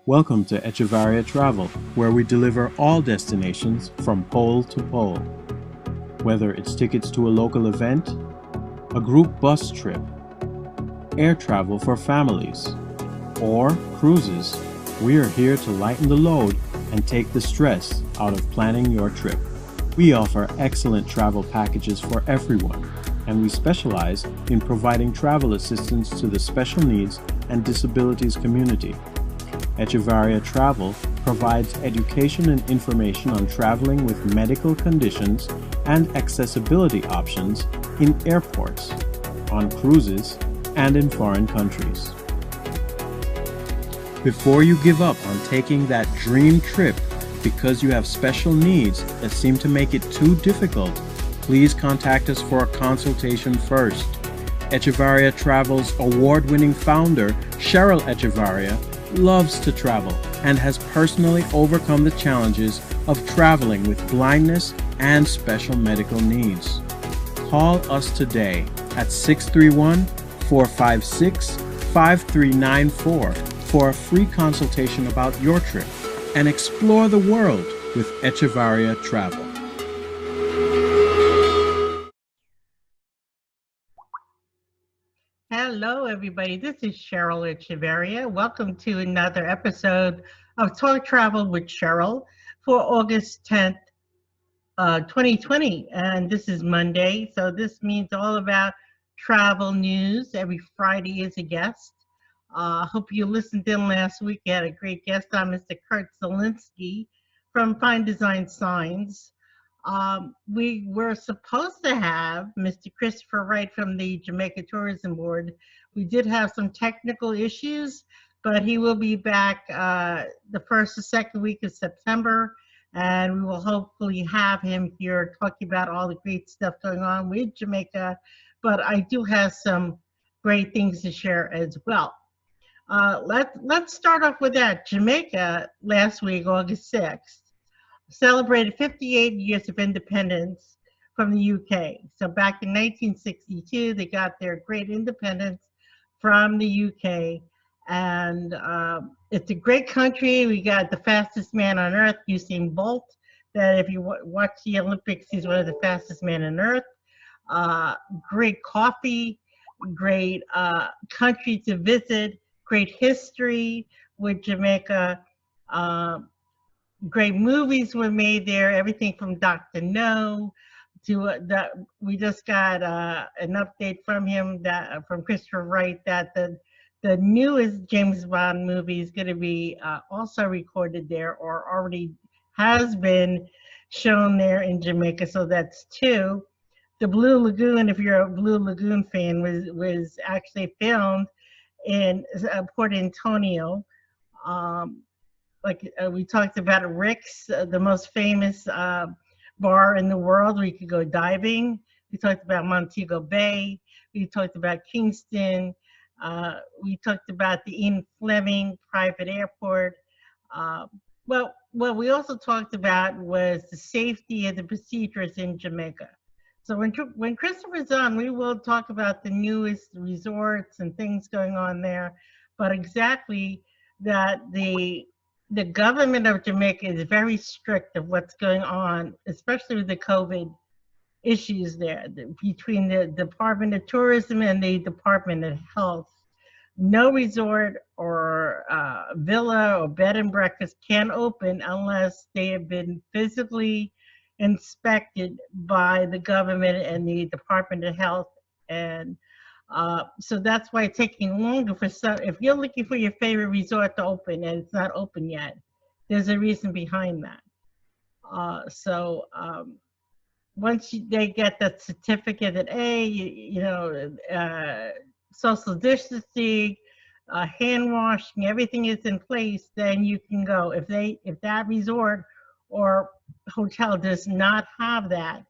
Welcome to Echevarria Travel, where we deliver all destinations from pole to pole. Whether it's tickets to a local event, a group bus trip, air travel for families, or cruises, we are here to lighten the load and take the stress out of planning your trip. We offer excellent travel packages for everyone, and we specialize in providing travel assistance to the special needs and disabilities community. Echevarria Travel provides education and information on traveling with medical conditions and accessibility options in airports, on cruises, and in foreign countries. Before you give up on taking that dream trip because you have special needs that seem to make it too difficult, please contact us for a consultation first. Echevarria Travel's award-winning founder, Cheryl Echevarria, loves to travel and has personally overcome the challenges of traveling with blindness and special medical needs. Call us today at 631-456-5394 for a free consultation about your trip and explore the world with Echevarria Travel. Hello, everybody. This is Cheryl Echevarria. Welcome to another episode of Talk Travel with Cheryl for August 10th, 2020. And this is Monday, so this means all about travel news. Every Friday is a guest. Hope you listened in last week. We had a great guest on, Mr. Kurt Zielinski from Fine Design Signs. We were supposed to have Mr. Christopher Wright from the Jamaica Tourism Board. We did have some technical issues, but he will be back the first or second week of September, and we will hopefully have him here talking about all the great stuff going on with Jamaica. But I do have some great things to share as well. Let's start off with that. Jamaica last week, August 6th, celebrated 58 years of independence from the UK. So back in 1962, they got their great independence from the UK. And it's a great country. We got the fastest man on earth, Usain Bolt, that if you watch the Olympics, he's one of the fastest men on earth. Great coffee, great country to visit, great history with Jamaica. Great movies were made there, everything from Dr. No to we just got an update from him, that from Christopher Wright, that the newest James Bond movie is going to be also recorded there, or already has been shown there in Jamaica. So that's two. The Blue Lagoon, if you're a Blue Lagoon fan, was actually filmed in Port Antonio. We talked about Rick's, the most famous bar in the world where you could go diving. We talked about Montego Bay. We talked about Kingston. We talked about the Ian Fleming private airport. What we also talked about was the safety and the procedures in Jamaica. So when Christopher's on, we will talk about the newest resorts and things going on there, but exactly that the government of Jamaica is very strict of what's going on, especially with the COVID issues there, between the Department of Tourism and the Department of Health. No resort or villa or bed and breakfast can open unless they have been physically inspected by the government and the Department of Health. And so that's why it's taking longer for some. If you're looking for your favorite resort to open and it's not open yet, there's a reason behind that. Once they get that certificate that social distancing, hand washing, everything is in place, then you can go. If that resort or hotel does not have that,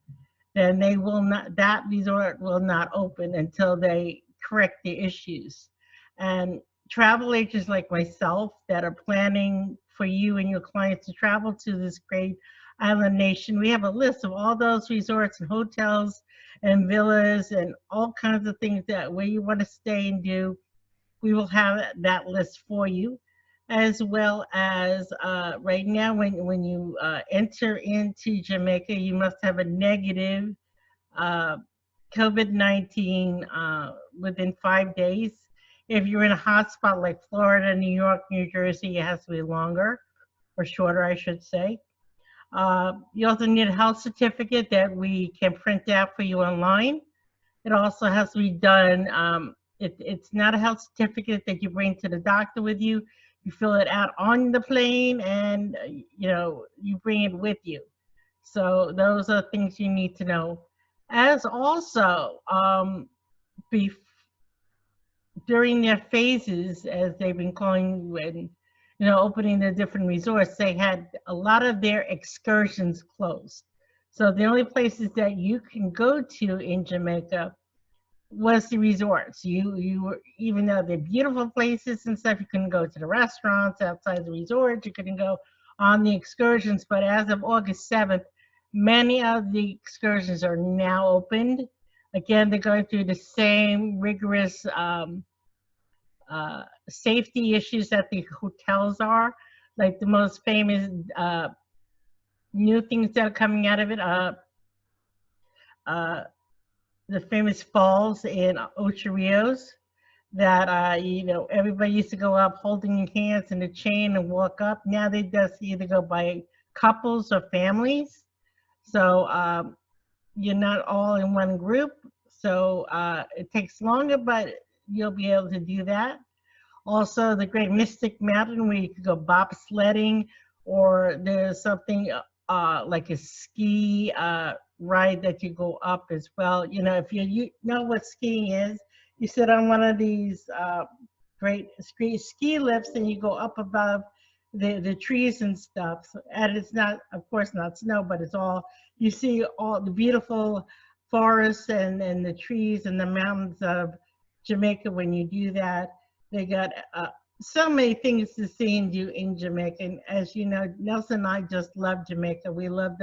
then that resort will not open until they correct the issues. And travel agents like myself that are planning for you and your clients to travel to this great island nation, we have a list of all those resorts and hotels and villas and all kinds of things that where you want to stay and do. We will have that list for you. as well as right now when you enter into Jamaica, you must have a negative uh, COVID-19 within 5 days. If you're in a hotspot like Florida, New York, New Jersey, it has to be longer or shorter, I should say. You also need a health certificate that we can print out for you online. It also has to be done. It's not a health certificate that you bring to the doctor with you. You fill it out on the plane, and you bring it with you. So those are things you need to know. As also, bef- during their phases, as they've been calling when opening the different resorts, they had a lot of their excursions closed. So the only places that you can go to in Jamaica was the resorts. You were, even though they're beautiful places and stuff, you couldn't go to the restaurants outside the resort. You couldn't go on the excursions. But as of August 7th, many of the excursions are now opened. Again, they're going through the same rigorous safety issues that the hotels are. Like the most famous new things that are coming out of it, uh, the famous falls in Ocho Rios that everybody used to go up holding your hands in a chain and walk up. Now they just either go by couples or families, so you're not all in one group. So it takes longer, but you'll be able to do that. Also, the Great Mystic Mountain, where you could go bobsledding, or there's something like a ski ride that you go up as well. If you know what skiing is, you sit on one of these great ski lifts and you go up above the trees and stuff. And it's not, of course, not snow, but it's all, you see all the beautiful forests and the trees and the mountains of Jamaica when you do that. They got so many things to see and do in Jamaica. And as you know, Nelson and I just love Jamaica. We love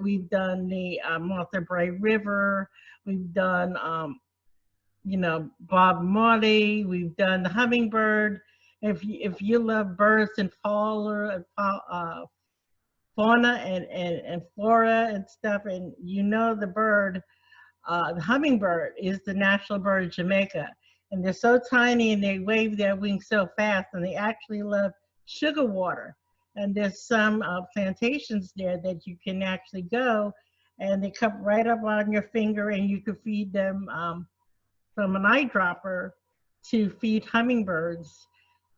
we've done the Martha Brae River. We've done, Bob Marley. We've done the Hummingbird. If you love birds and fauna and flora and stuff, and the bird, the hummingbird is the national bird of Jamaica. And they're so tiny and they wave their wings so fast, and they actually love sugar water. And there's some plantations there that you can actually go, and they come right up on your finger, and you can feed them from an eyedropper to feed hummingbirds.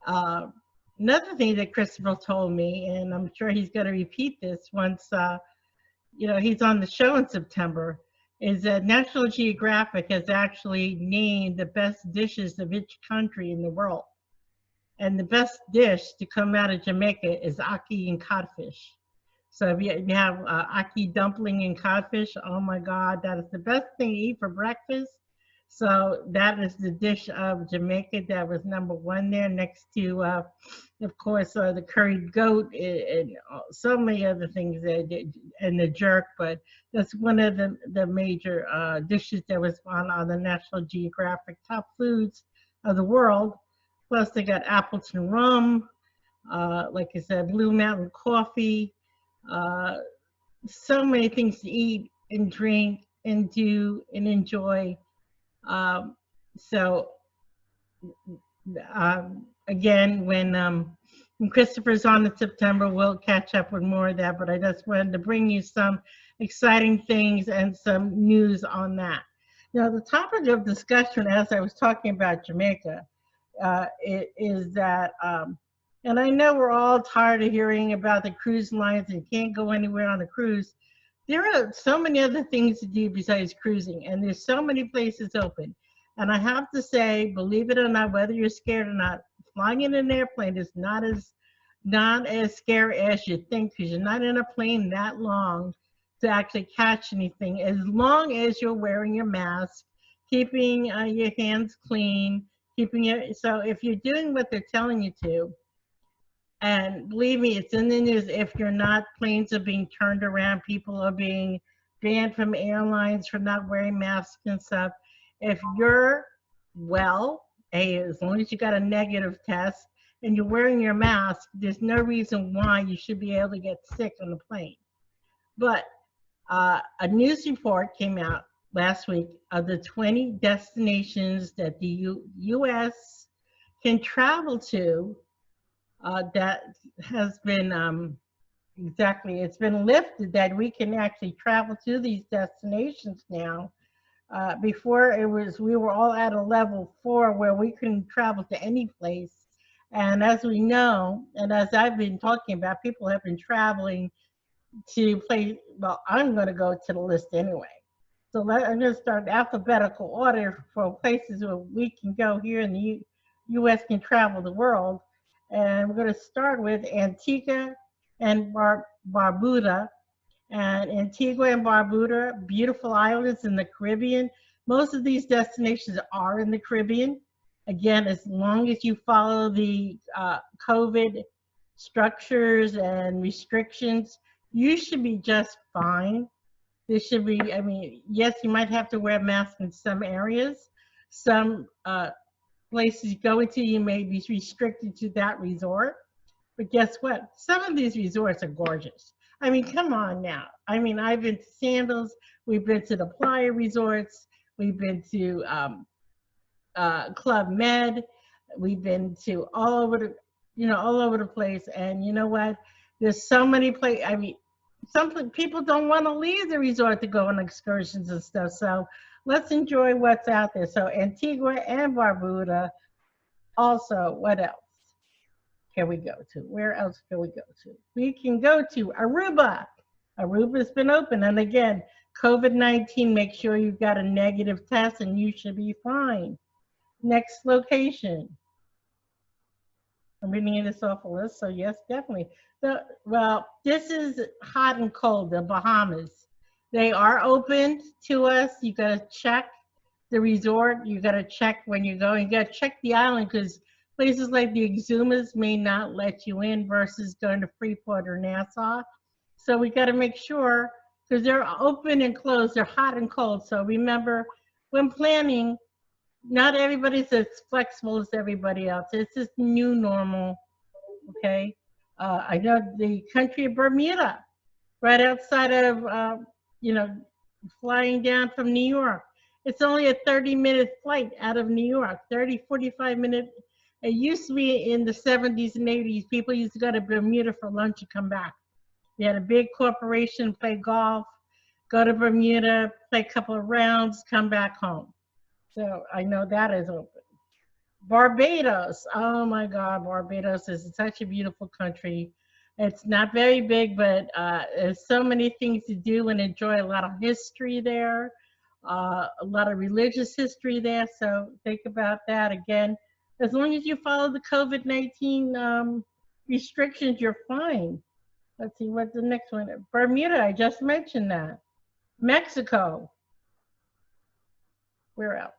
Another thing that Christopher told me, and I'm sure he's going to repeat this once he's on the show in September, is that National Geographic has actually named the best dishes of each country in the world. And the best dish to come out of Jamaica is ackee and codfish. So if you have ackee dumpling and codfish, oh my God, that is the best thing to eat for breakfast. So that is the dish of Jamaica that was #1 there, next to, of course, the curried goat and so many other things, and the jerk. But that's one of the major dishes that was on the National Geographic Top Foods of the World. Plus, they got Appleton rum, like I said, Blue Mountain coffee, so many things to eat and drink and do and enjoy. So again, when Christopher's on in September, we'll catch up with more of that, but I just wanted to bring you some exciting things and some news on that. Now, the topic of discussion, as I was talking about Jamaica, is that, and I know we're all tired of hearing about the cruise lines and can't go anywhere on a cruise. There are so many other things to do besides cruising, and there's so many places open. And I have to say, believe it or not, whether you're scared or not, flying in an airplane is not as scary as you think, because you're not in a plane that long to actually catch anything, as long as you're wearing your mask, keeping your hands clean, so if you're doing what they're telling you to, and believe me, it's in the news. If you're not, planes are being turned around. People are being banned from airlines for not wearing masks and stuff. If you're well, as long as you got a negative test, and you're wearing your mask, there's no reason why you should be able to get sick on the plane. But a news report came out last week of the 20 destinations that the U.S. can travel to that has been it's been lifted that we can actually travel to these destinations now. Before we were all at a level 4 where we couldn't travel to any place. And as we know, and as I've been talking about, people have been traveling to play. Well, I'm going to go to the list anyway. So I'm going to start alphabetical order for places where we can go here in the U.S. can travel the world. And we're going to start with Antigua and Barbuda. And Antigua and Barbuda, beautiful islands in the Caribbean. Most of these destinations are in the Caribbean. Again, as long as you follow the COVID structures and restrictions, you should be just fine. This should be, I mean, yes, you might have to wear a mask in some areas. Some places you go into, you may be restricted to that resort. But guess what? Some of these resorts are gorgeous. I mean, come on now. I mean, I've been to Sandals. We've been to the Playa resorts. We've been to Club Med. We've been to all over the place. And you know what? There's so many places. I mean, some people don't want to leave the resort to go on excursions and stuff. So let's enjoy what's out there. So Antigua and Barbuda. Also, what else can we go to? Where else can we go to? We can go to Aruba. Aruba's been open. And again, COVID-19, make sure you've got a negative test and you should be fine. Next location. I'm reading this off a list, so yes, definitely. Well, this is hot and cold, the Bahamas. They are open to us. You got to check the resort. You got to check when you're going. You got to check the island because places like the Exumas may not let you in versus going to Freeport or Nassau. So we got to make sure because they're open and closed. They're hot and cold. So remember, when planning, not everybody's as flexible as everybody else. It's just new normal, okay? I know the country of Bermuda, right outside of, flying down from New York. It's only a 30-minute flight out of New York, 30, 45-minute. It used to be in the 70s and 80s, people used to go to Bermuda for lunch and come back. They had a big corporation, play golf, go to Bermuda, play a couple of rounds, come back home. So I know that is open. Barbados, oh my God, Barbados is such a beautiful country. It's not very big, but there's so many things to do and enjoy. A lot of history there, a lot of religious history there. So think about that again. As long as you follow the COVID-19 restrictions, you're fine. Let's see what's the next one. Bermuda, I just mentioned that. Mexico. Where else?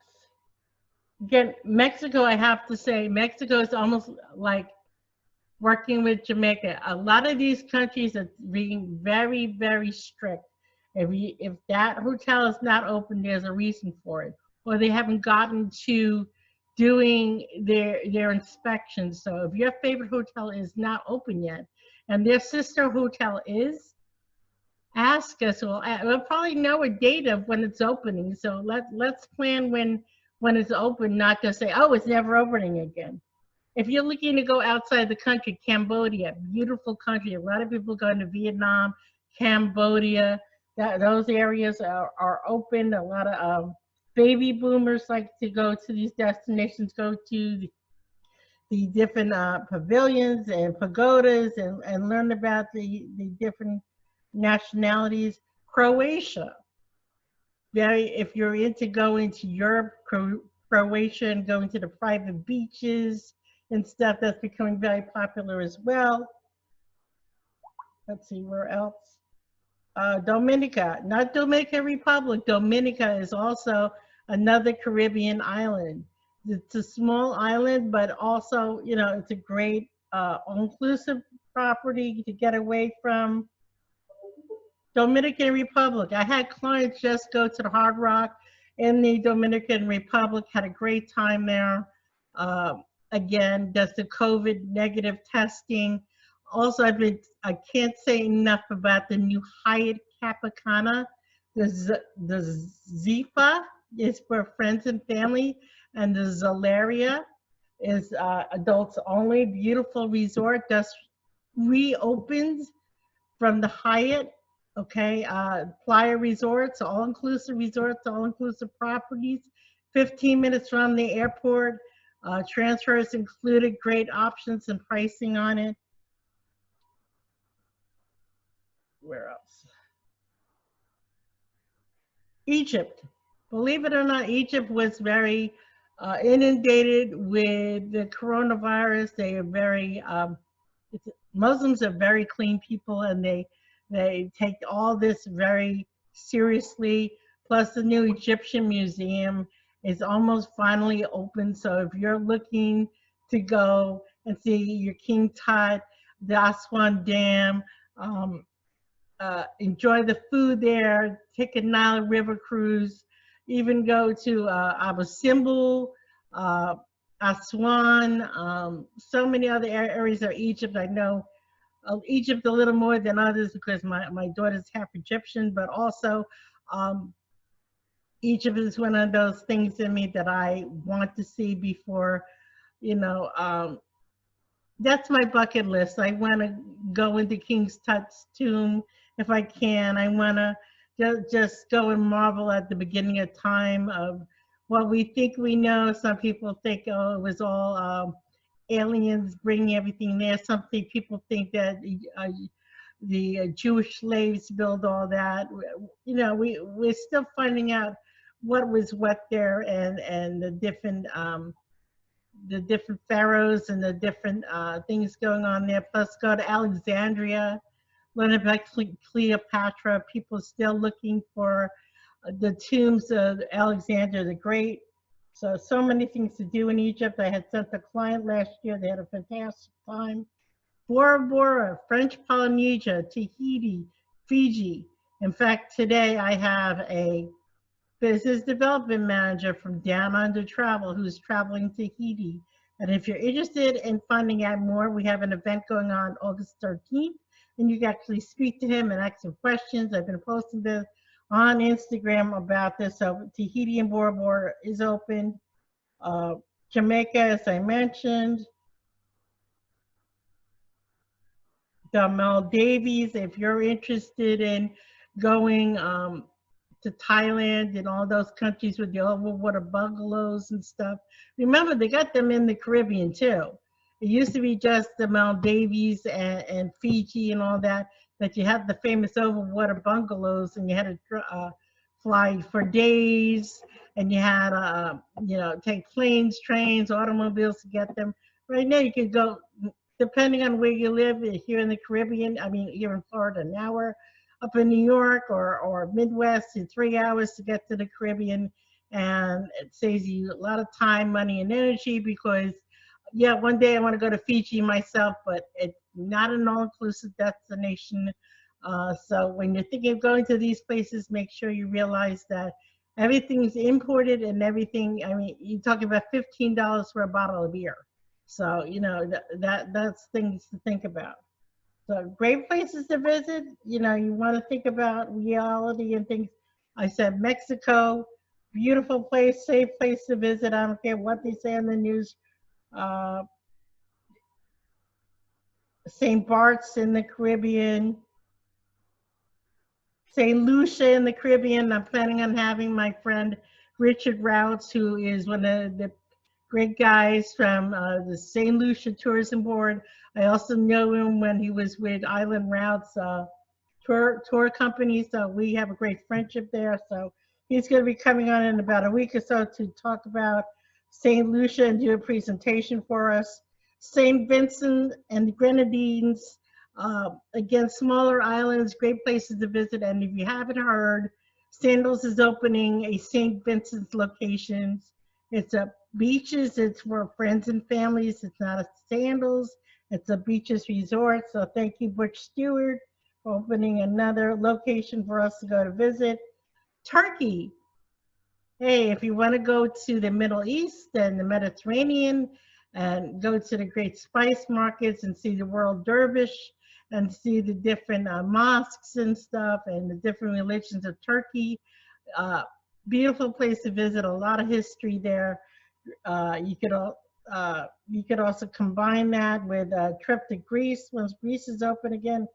Again, Mexico, I have to say, Mexico is almost like working with Jamaica. A lot of these countries are being very, very strict. If that hotel is not open, there's a reason for it. Or they haven't gotten to doing their inspections. So if your favorite hotel is not open yet, and their sister hotel is, ask us. We'll probably know a date of when it's opening. So let's plan when it's open, not just say, oh, it's never opening again. If you're looking to go outside the country, Cambodia, beautiful country. A lot of people going to Vietnam, Cambodia. Those areas are open. A lot of baby boomers like to go to these destinations, go to the different pavilions and pagodas and learn about the different nationalities. Croatia. If you're into going to Europe, Croatia, and going to the private beaches and stuff, that's becoming very popular as well. Let's see, where else? Dominica, not Dominican Republic. Dominica is also another Caribbean island. It's a small island, but also, it's a great all-inclusive property to get away from. Dominican Republic. I had clients just go to the Hard Rock in the Dominican Republic, had a great time there. again, does the COVID negative testing. Also, I can't say enough about the new Hyatt Capicana. The Zifa is for friends and family, and the Zalaria is adults only. Beautiful resort just reopened from the Hyatt. Okay, Playa Resorts, all inclusive properties, 15 minutes from the airport. Transfers included, great options and pricing on it. Where else? Egypt. Believe it or not, Egypt was very inundated with the coronavirus. They are very Muslims are very clean people, and they take all this very seriously. Plus, the new Egyptian Museum is almost finally open. So if you're looking to go and see your King Tut, the Aswan Dam, um, enjoy the food there, take a Nile River cruise, even go to Abu Simbel, uh, Aswan, so many other areas of Egypt. I know Egypt a little more than others because my daughter's half Egyptian, but also um, Egypt is one of those things in me that I want to see before, you know, that's my bucket list. I want to go into King Tut's tomb if I can. I want to just go and marvel at the beginning of time of what we think we know. Some people think, oh, it was all aliens bringing everything there. Some people think that the Jewish slaves built all that. You know, we're still finding out what was what there, and the different pharaohs and the different things going on there. Plus, go to Alexandria, learn about Cleopatra. People still looking for the tombs of Alexander the Great. So many things to do in Egypt. I had sent a client last year. They had a fantastic time. Bora Bora, French Polynesia, Tahiti, Fiji. In fact, today I have a business development manager from Down Under Travel who's traveling to Tahiti. And if you're interested in finding out more, we have an event going on August 13th, and you can actually speak to him and ask him questions. I've been posting this on Instagram about this. So Tahiti and Bora Bora is open. Jamaica, as I mentioned. The Maldives, if you're interested in going to Thailand and all those countries with the overwater bungalows and stuff. Remember, they got them in the Caribbean too. It used to be just the Maldives and Fiji and all that, that you had the famous overwater bungalows and you had to fly for days and you had take planes, trains, automobiles to get them. Right now you can go, depending on where you live, here in the Caribbean, I mean, here in Florida, an hour, up in New York or Midwest in 3 hours to get to the Caribbean. And it saves you a lot of time, money, and energy because, yeah, one day I want to go to Fiji myself, but it's not an all-inclusive destination. So when you're thinking of going to these places, make sure you realize that everything's imported and everything. I mean, you're talking about $15 for a bottle of beer. So, you know, that's things to think about. So great places to visit. You know, you want to think about reality and things. I said Mexico, beautiful place, safe place to visit. I don't care what they say on the news. Uh, St. Bart's in the Caribbean, St. Lucia in the Caribbean. I'm planning on having my friend Richard Routes, who is one of the great guys from the St. Lucia Tourism Board. I also know him when he was with Island Routes tour company, so we have a great friendship there. So he's going to be coming on in about a week or so to talk about St. Lucia and do a presentation for us. St. Vincent and the Grenadines, again, smaller islands, great places to visit. And if you haven't heard, Sandals is opening a St. Vincent's location. It's a beaches, it's for friends and families. It's not a Sandals, it's a beaches resort. So thank you, Butch Stewart, for opening another location for us to go to visit. Turkey. Hey, if you want to go to the Middle East and the Mediterranean, and go to the great spice markets and see the world dervish and see the different mosques and stuff and the different religions of Turkey. Uh, Beautiful place to visit, a lot of history there. Uh, you could you could also combine that with a trip to Greece once Greece is open again.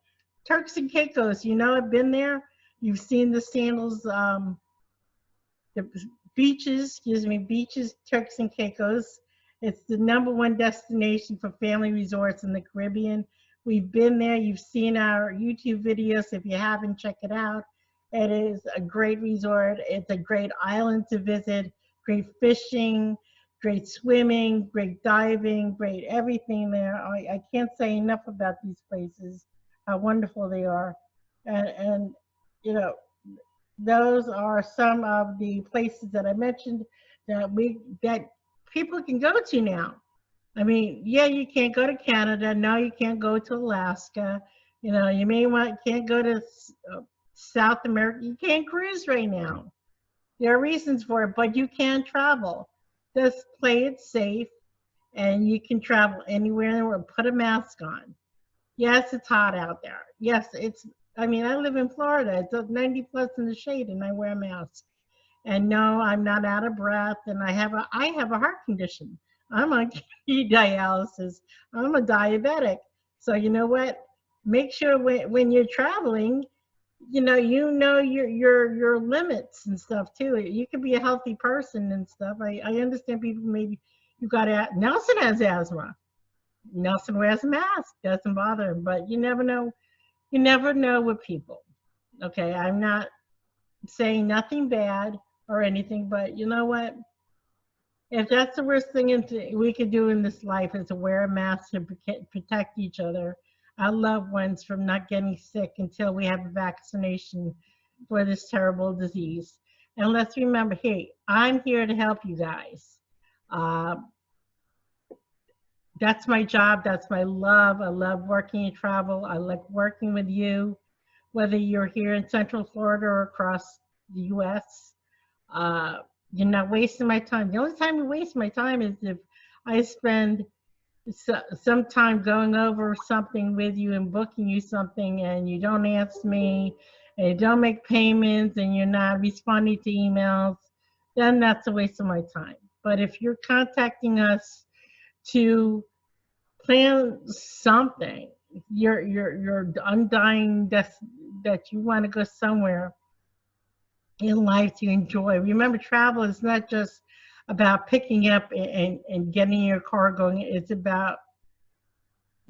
Turks and Caicos, you know, I've been there. You've seen the sandals, the beaches, excuse me, beaches, Turks and Caicos. It's the #1 destination for family resorts in the Caribbean. We've been there. You've seen our YouTube videos. If you haven't, check it out. It is a great resort. It's a great island to visit, great fishing, great swimming, great diving, great everything there. I can't say enough about these places, how wonderful they are. And you know, those are some of the places that I mentioned that people can go to now. I mean, yeah, you can't go to Canada. No, you can't go to Alaska. You know, you may want can't go to South America. You can't cruise right now. There are reasons for it, but you can travel. Just play it safe, and you can travel anywhere in the world. Put a mask on. Yes, it's hot out there. Yes, it's, I mean, I live in Florida. It's 90 plus in the shade and I wear a mask. And no, I'm not out of breath and I have a heart condition. I'm on dialysis. I'm a diabetic. So you know what? Make sure when you're traveling, your limits and stuff too. You can be a healthy person and stuff. I understand people maybe you got to, Nelson has asthma. Nelson wears a mask, doesn't bother him, but you never know. You never know with people. Okay, I'm not saying nothing bad or anything, but you know what? If that's the worst thing we could do in this life is to wear a mask and protect each other, our loved ones from not getting sick until we have a vaccination for this terrible disease. And let's remember, hey, I'm here to help you guys. Uh, that's my job. That's my love. I love working in travel. I like working with you, whether you're here in Central Florida or across the U.S. You're not wasting my time. The only time you waste my time is if I spend some time going over something with you and booking you something and you don't answer me and you don't make payments and you're not responding to emails, then that's a waste of my time. But if you're contacting us to plan something, you're undying that you want to go somewhere in life to enjoy. Remember, travel is not just about picking up and getting your car going. It's about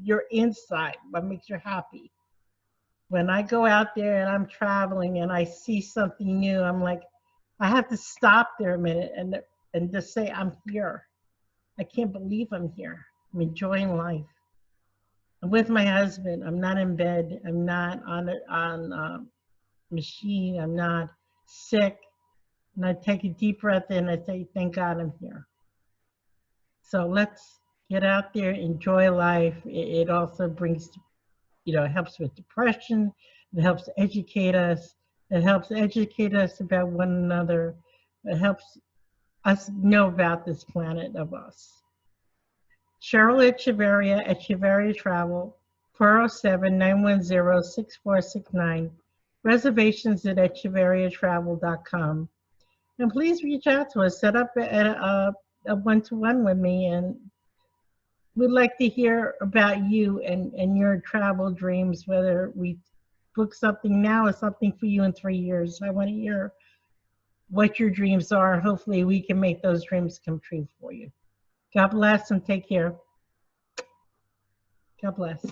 your inside, what makes you happy. When I go out there and I'm traveling and I see something new, I'm like, I have to stop there a minute and just say, I'm here. I can't believe I'm here. I'm enjoying life. I'm with my husband. I'm not in bed. I'm not on a machine. I'm not sick. And I take a deep breath in. I say, thank God I'm here. So let's get out there, enjoy life. It also brings, it helps with depression. It helps educate us. It helps educate us about one another. It helps us know about this planet of us. Cheryl Echeverria, Echeverria Travel, 407-910-6469, reservations at echeverriatravel.com. And please reach out to us, set up a one-to-one with me, and we'd like to hear about you and your travel dreams, whether we book something now or something for you in 3 years. I want to hear what your dreams are, and hopefully we can make those dreams come true for you. God bless and take care. God bless.